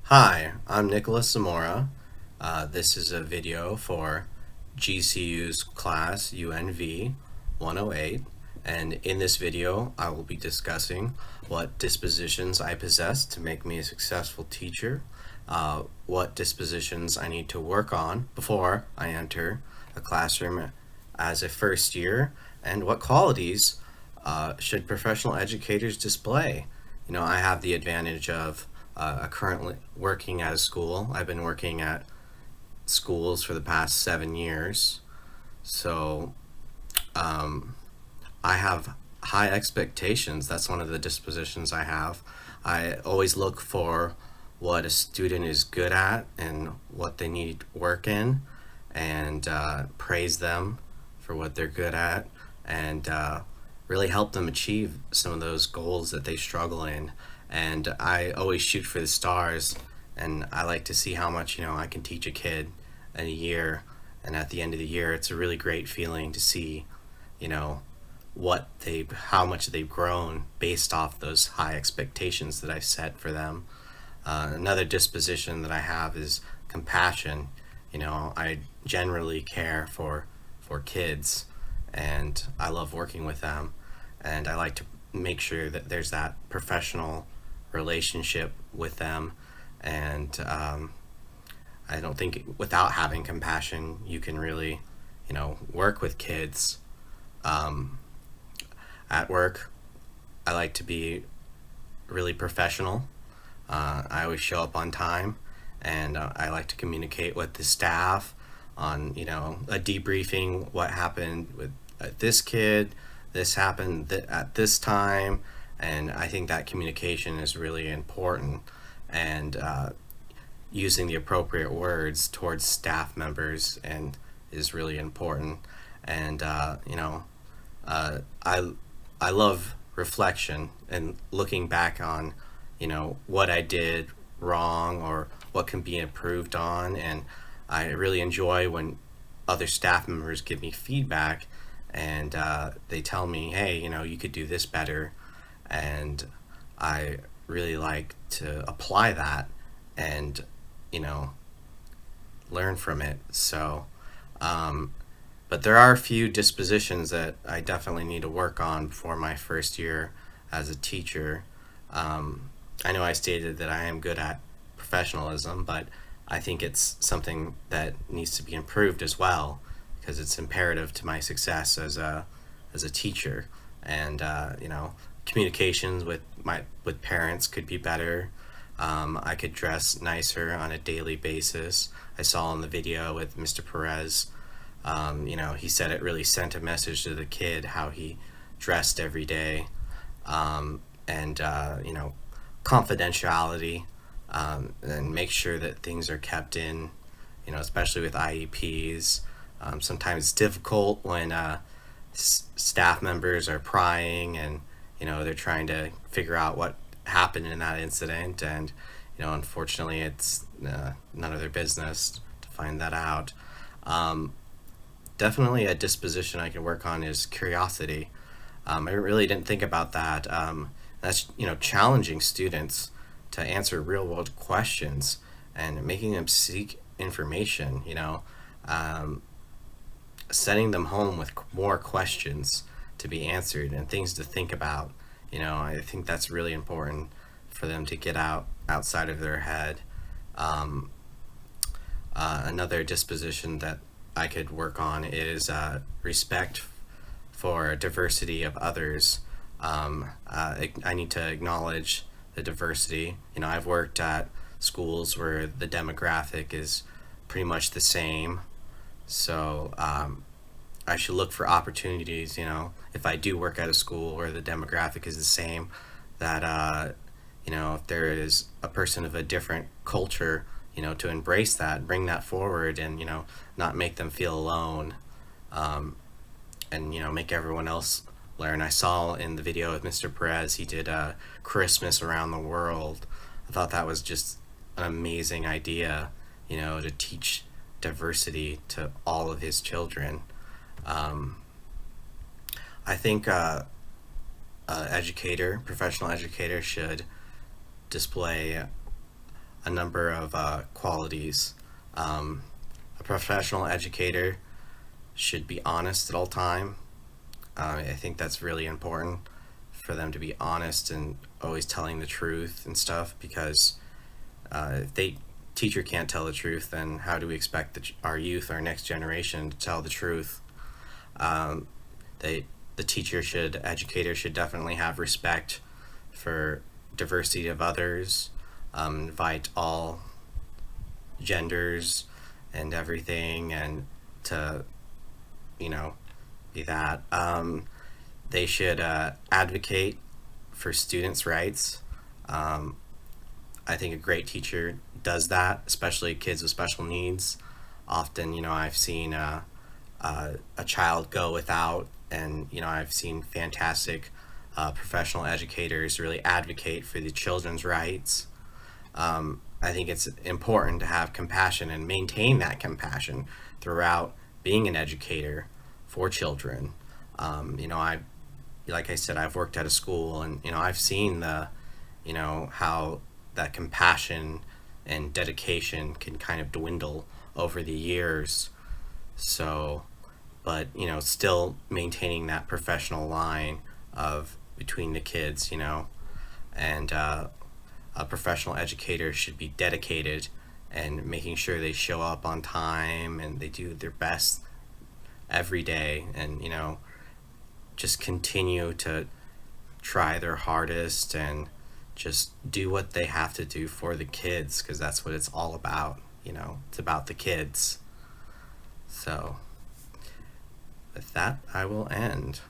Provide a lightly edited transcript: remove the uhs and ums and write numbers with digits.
Hi, I'm Nicholas Zamora. This is a video for GCU's class UNV 108, and in this video I will be discussing what dispositions I possess to make me a successful teacher, what dispositions I need to work on before I enter a classroom as a first year, and what qualities should professional educators display. I have the advantage of currently working at a school. I've been working at schools for the past 7 years. So I have high expectations. That's one of the dispositions I have. I always look for what a student is good at and what they need work in, and praise them for what they're good at, and really help them achieve some of those goals that they struggle in. And I always shoot for the stars, and I like to see how much I can teach a kid in a year. And at the end of the year, it's a really great feeling to see you know how much they've grown based off those high expectations that I set for them. Another disposition that I have is compassion. I generally care for kids, and I love working with them, and I like to make sure that there's that professional relationship with them. And I don't think without having compassion you can really work with kids. At work, I like to be really professional. I always show up on time, and I like to communicate with the staff on a debriefing what happened with this kid. This happened at this time, and I think that communication is really important. And using the appropriate words towards staff members and is really important. And I love reflection and looking back on what I did wrong or what can be improved on. And I really enjoy when other staff members give me feedback, and they tell me, hey, you could do this better. And I really like to apply that and you know learn from it. So but there are a few dispositions that I definitely need to work on before my first year as a teacher. I know I stated that I am good at professionalism, but I think it's something that needs to be improved as well, because it's imperative to my success as a teacher. And communications with parents could be better. I could dress nicer on a daily basis. I saw in the video with Mr. Perez, he said it really sent a message to the kid how he dressed every day. And confidentiality, and make sure that things are kept in, especially with IEPs. Sometimes it's difficult when staff members are prying, and they're trying to figure out what happened in that incident. And unfortunately it's none of their business to find that out. Definitely a disposition I can work on is curiosity. I really didn't think about that. That's challenging students to answer real world questions and making them seek information. Sending them home with more questions to be answered and things to think about. I think that's really important for them to get outside of their head. Another disposition that I could work on is respect for diversity of others. I need to acknowledge the diversity. I've worked at schools where the demographic is pretty much the same. So I should look for opportunities, if I do work at a school where the demographic is the same, that, if there is a person of a different culture, to embrace that, bring that forward, and, not make them feel alone, and, make everyone else learn. I saw in the video with Mr. Perez, he did Christmas around the world. I thought that was just an amazing idea, to teach diversity to all of his children. I think professional educator should display a number of qualities. A professional educator should be honest at all time. I think that's really important for them to be honest and always telling the truth and stuff, because if they teacher can't tell the truth, then how do we expect our youth, our next generation, to tell the truth? The educator should definitely have respect for diversity of others, invite all genders and everything, and to, be that. They should advocate for students' rights. I think a great teacher does that, especially kids with special needs. Often, I've seen a child go without, and I've seen fantastic professional educators really advocate for the children's rights. I think it's important to have compassion and maintain that compassion throughout being an educator for children. Like I said, I've worked at a school, and I've seen how that compassion and dedication can kind of dwindle over the years. So, but still maintaining that professional line of between the kids, and a professional educator should be dedicated and making sure they show up on time and they do their best every day, and just continue to try their hardest and just do what they have to do for the kids, because that's what it's all about. It's about the kids. So with that, I will end.